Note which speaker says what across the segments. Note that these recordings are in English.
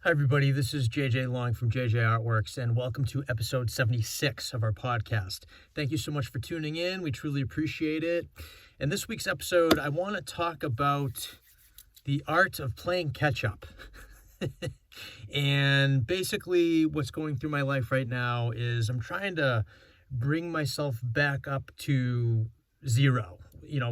Speaker 1: Hi, everybody. This is JJ Long from JJArtworks, and welcome to episode 76 of our podcast. Thank you so much for tuning in. We truly appreciate it. In this week's episode, I want to talk about the art of playing catch-up. And basically, what's going through my life right now is I'm trying to bring myself back up to zero.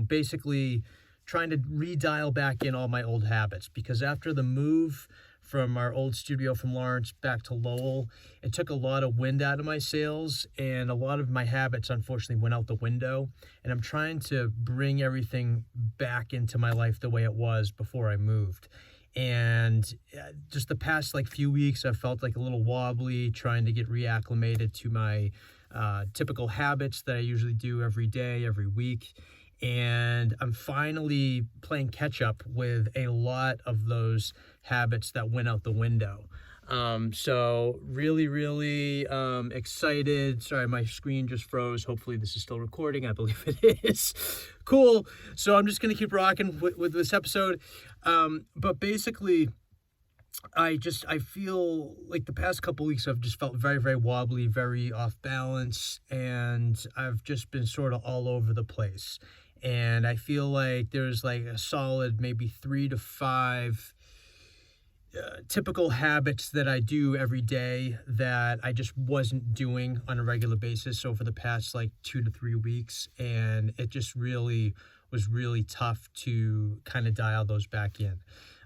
Speaker 1: Basically trying to redial back in all my old habits, because after the move from our old studio from Lawrence back to Lowell, it took a lot of wind out of my sails, and a lot of my habits unfortunately went out the window, and I'm trying to bring everything back into my life the way it was before I moved. And just the past few weeks, I've felt like a little wobbly, trying to get reacclimated to my typical habits that I usually do every day, every week. And I'm finally playing catch up with a lot of those habits that went out the window. So really excited. Sorry, my screen just froze. Hopefully this is still recording. I believe it is. Cool. So I'm just going to keep rocking with this episode. But basically, I feel like the past couple weeks I've just felt very wobbly, very off balance, and I've just been sort of all over the place. And I feel like there's a solid maybe 3 to 5 typical habits that I do every day that I just wasn't doing on a regular basis over the past 2 to 3 weeks. And it just was really tough to kind of dial those back in.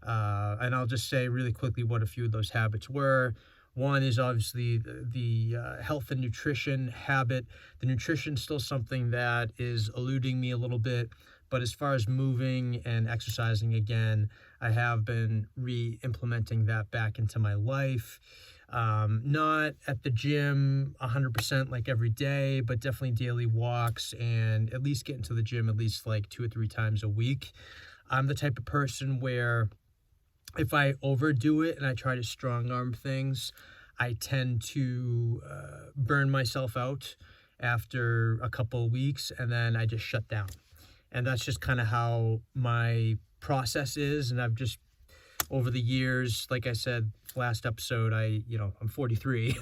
Speaker 1: And I'll just say really quickly what a few of those habits were. One is obviously the health and nutrition habit. The nutrition is still something that is eluding me a little bit, but as far as moving and exercising again, I have been re-implementing that back into my life. Not at the gym 100% like every day, but definitely daily walks, and at least getting to the gym at least 2 or 3 times a week. I'm the type of person where if I overdo it and I try to strong arm things, I tend to burn myself out after a couple of weeks, and then I just shut down. And that's just kind of how my process is. And I've just, over the years, like I said last episode, I'm 43.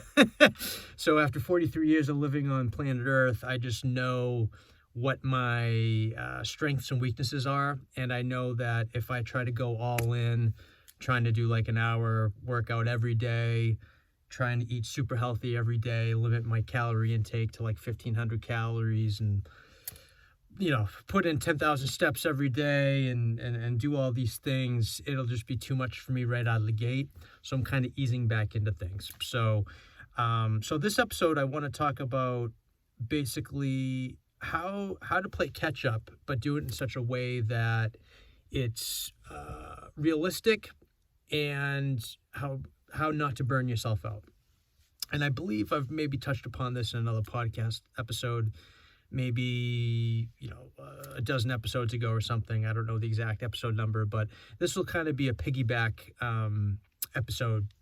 Speaker 1: So after 43 years of living on planet Earth, I just know what my strengths and weaknesses are. And I know that if I try to go all in, trying to do an hour workout every day, trying to eat super healthy every day, limit my calorie intake to 1,500 calories, and put in 10,000 steps every day and do all these things, it'll just be too much for me right out of the gate. So I'm kind of easing back into things. So this episode, I want to talk about basically how to play catch up, but do it in such a way that it's realistic, and how not to burn yourself out. And I believe I've maybe touched upon this in another podcast episode, maybe a dozen episodes ago or something. I don't know the exact episode number, but this will kind of be a piggyback episode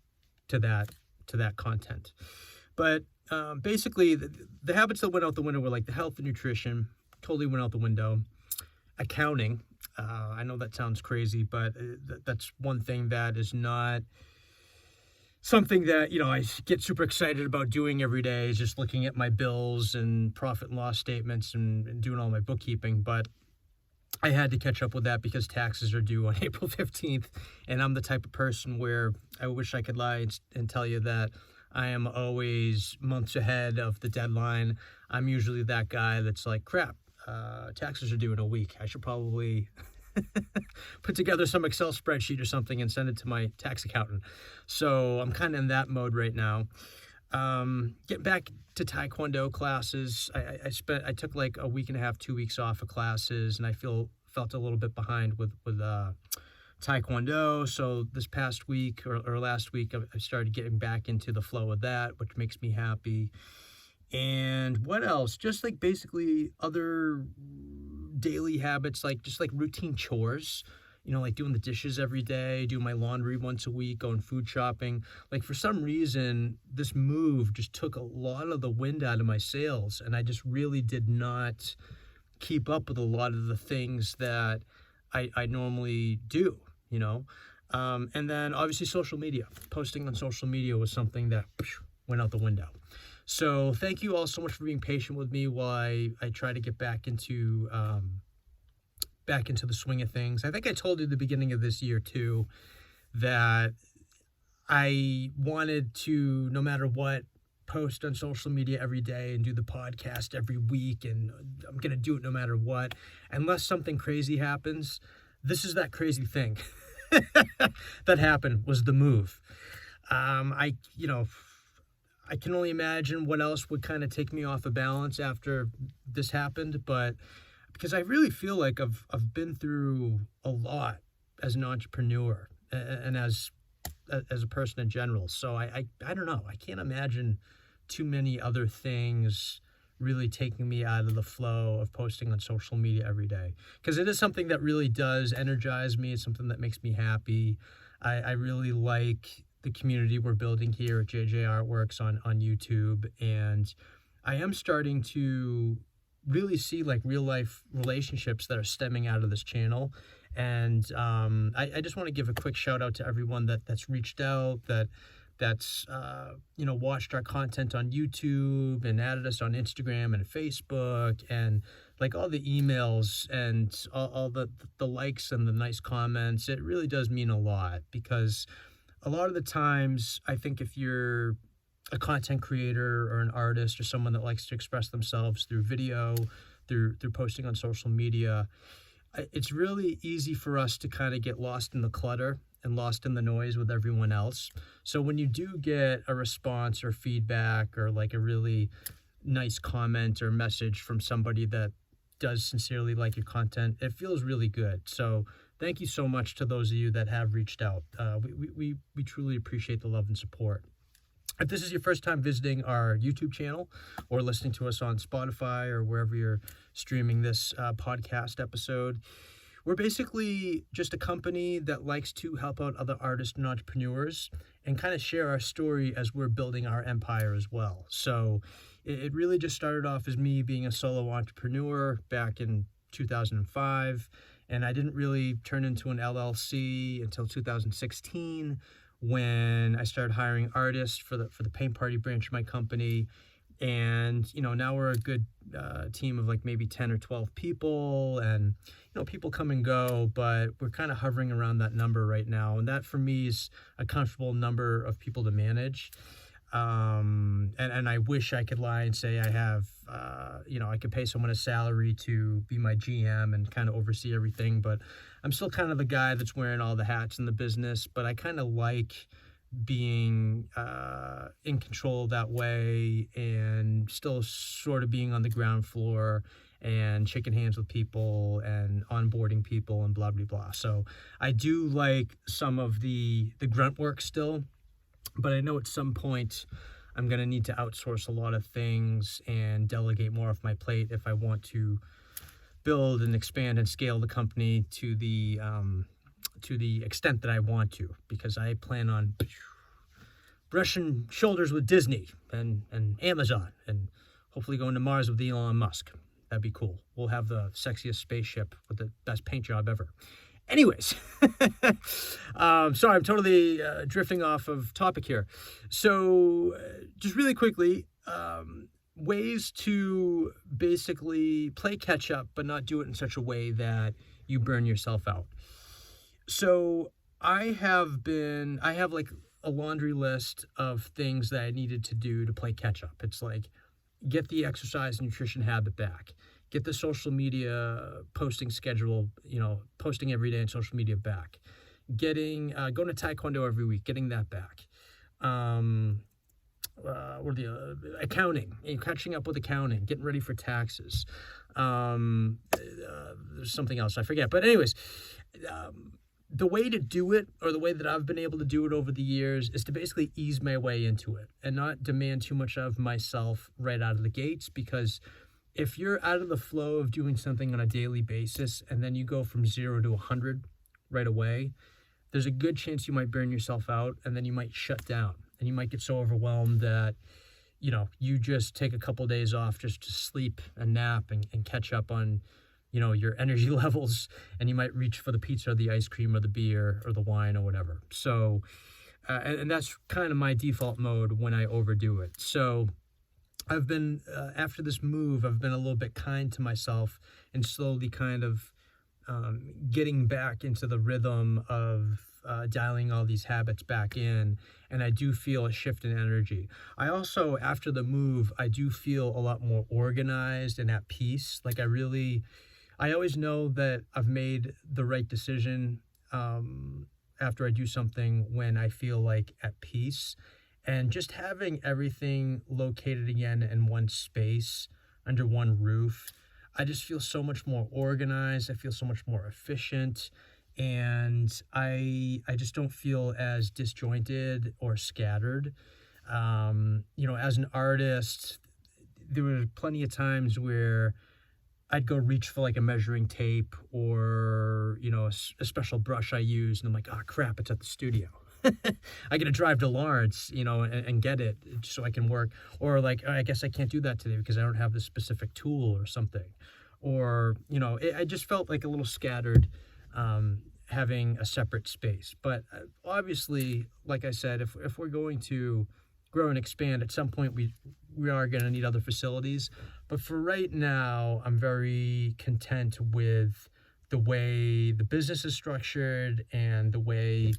Speaker 1: to that content. But basically, the habits that went out the window were the health and nutrition, totally went out the window. Accounting, I know that sounds crazy, but that's one thing that is not something that I get super excited about doing every day, is just looking at my bills and profit and loss statements and doing all my bookkeeping. But I had to catch up with that because taxes are due on April 15th, and I'm the type of person where I wish I could lie and tell you that I am always months ahead of the deadline. I'm usually that guy that's crap, taxes are due in a week. I should probably put together some Excel spreadsheet or something and send it to my tax accountant. So I'm kind of in that mode right now. Getting back to Taekwondo classes, I took a week and a half, 2 weeks off of classes, and I felt a little bit behind with Taekwondo. So this past week or last week, I started getting back into the flow of that, which makes me happy. And what else? Just basically other daily habits, just routine chores, doing the dishes every day, doing my laundry once a week, going food shopping. For some reason, this move just took a lot of the wind out of my sails, and I just really did not keep up with a lot of the things that I normally do, And then obviously social media. Posting on social media was something that went out the window. So thank you all so much for being patient with me while I try to get back into the swing of things. I think I told you at the beginning of this year too that I wanted to, no matter what, post on social media every day and do the podcast every week, and I'm going to do it no matter what. Unless something crazy happens, this is that crazy thing that happened, was the move. I can only imagine what else would kind of take me off of balance after this happened, but because I really feel like I've been through a lot as an entrepreneur and as a person in general. So I don't know. I can't imagine too many other things really taking me out of the flow of posting on social media every day, because it is something that really does energize me. It's something that makes me happy. I really like the community we're building here at JJArtworks on YouTube, and I am starting to really see like real life relationships that are stemming out of this channel. And I just want to give a quick shout out to everyone that's reached out, that's watched our content on YouTube and added us on Instagram and Facebook, and like all the emails and all the likes and the nice comments. It really does mean a lot, because a lot of the times I think if you're a content creator or an artist or someone that likes to express themselves through video, through posting on social media, it's really easy for us to kind of get lost in the clutter and lost in the noise with everyone else. So when you do get a response or feedback or like a really nice comment or message from somebody that does sincerely like your content, it feels really good. So thank you so much to those of you that have reached out. We truly appreciate the love and support. If this is your first time visiting our YouTube channel or listening to us on Spotify or wherever you're streaming this podcast episode, we're basically just a company that likes to help out other artists and entrepreneurs and kind of share our story as we're building our empire as well. So it really just started off as me being a solo entrepreneur back in 2005, and I didn't really turn into an LLC until 2016, when I started hiring artists for the paint party branch of my company. And now we're a good team of like maybe 10 or 12 people, and people come and go, but we're kind of hovering around that number right now, and that for me is a comfortable number of people to manage. And I wish I could lie and say I have I could pay someone a salary to be my GM and kind of oversee everything, but I'm still kind of the guy that's wearing all the hats in the business. But I kind of like being in control that way, and still sort of being on the ground floor and shaking hands with people and onboarding people and blah blah blah. So I do like some of the grunt work still, but I know at some point I'm going to need to outsource a lot of things and delegate more off my plate if I want to build and expand and scale the company to the extent that I want to, because I plan on brushing shoulders with Disney and Amazon, and hopefully going to Mars with Elon Musk. That'd be cool. We'll have the sexiest spaceship with the best paint job ever. Anyways, sorry, I'm totally drifting off of topic here. So just really quickly, ways to basically play catch up, but not do it in such a way that you burn yourself out. So I have like a laundry list of things that I needed to do to play catch up. It's like, get the exercise and nutrition habit back, get the social media posting schedule, posting every day on social media back, going to Taekwondo every week, getting that back. Accounting, catching up with accounting, getting ready for taxes. There's something else I forget, but anyways, the way to do it, or the way that I've been able to do it over the years, is to basically ease my way into it and not demand too much of myself right out of the gates. Because if you're out of the flow of doing something on a daily basis and then you go from 0 to 100 right away, there's a good chance you might burn yourself out, and then you might shut down, and you might get so overwhelmed that you just take a couple of days off just to sleep and nap and catch up on your energy levels, and you might reach for the pizza or the ice cream or the beer or the wine or whatever. So, and that's kind of my default mode when I overdo it. So I've been, after this move, I've been a little bit kind to myself and slowly kind of getting back into the rhythm of dialing all these habits back in, and I do feel a shift in energy. I also, after the move, I do feel a lot more organized and at peace. Like I always know that I've made the right decision after I do something when I feel like at peace. And just having everything located again in one space, under one roof, I just feel so much more organized. I feel so much more efficient. And I just don't feel as disjointed or scattered. As an artist, there were plenty of times where I'd go reach for like a measuring tape or, a special brush I use. And I'm like, oh crap, it's at the studio. I got to drive to Lawrence, and get it so I can work. Or like, I guess I can't do that today because I don't have this specific tool or something. Or, I just felt like a little scattered, having a separate space. But obviously, like I said, if we're going to grow and expand, at some point we are going to need other facilities. But for right now, I'm very content with the way the business is structured and the way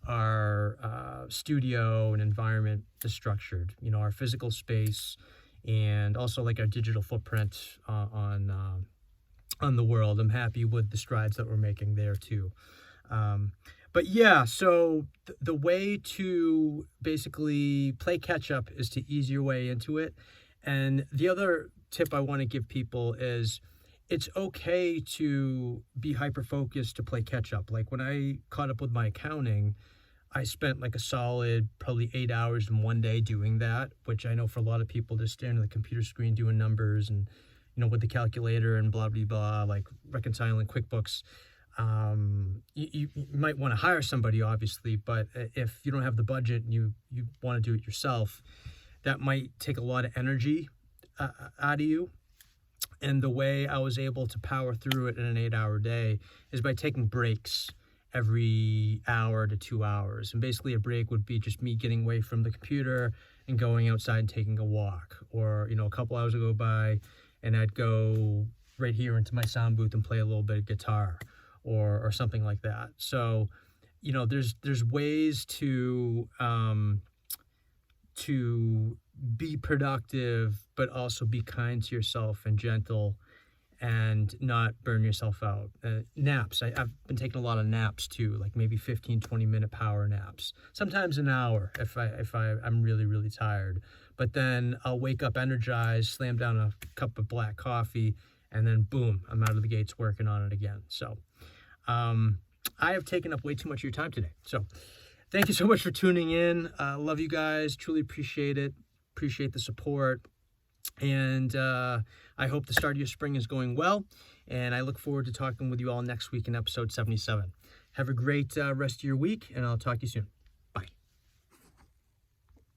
Speaker 1: our studio and environment is structured, our physical space, and also like our digital footprint on the world. I'm happy with the strides that we're making there too. But yeah, so the way to basically play catch up is to ease your way into it. And the other tip I want to give people is it's okay to be hyper-focused to play catch-up. Like when I caught up with my accounting, I spent like a solid probably 8 hours in one day doing that, which I know for a lot of people, just staring at the computer screen doing numbers and, with the calculator and blah, blah, blah, like reconciling QuickBooks. You might want to hire somebody, obviously, but if you don't have the budget and you want to do it yourself, that might take a lot of energy out of you. And the way I was able to power through it in an 8-hour day is by taking breaks every hour to 2 hours. And basically a break would be just me getting away from the computer and going outside and taking a walk. Or, a couple hours would go by and I'd go right here into my sound booth and play a little bit of guitar or something like that. So, there's ways to be productive, but also be kind to yourself and gentle and not burn yourself out. Naps. I've been taking a lot of naps too, like maybe 15, 20-minute power naps. Sometimes an hour if I'm really, really tired. But then I'll wake up energized, slam down a cup of black coffee, and then boom, I'm out of the gates working on it again. So I have taken up way too much of your time today. So thank you so much for tuning in. Love you guys. Truly appreciate it. Appreciate the support. And I hope the start of your spring is going well. And I look forward to talking with you all next week in episode 77. Have a great rest of your week, and I'll talk to you soon.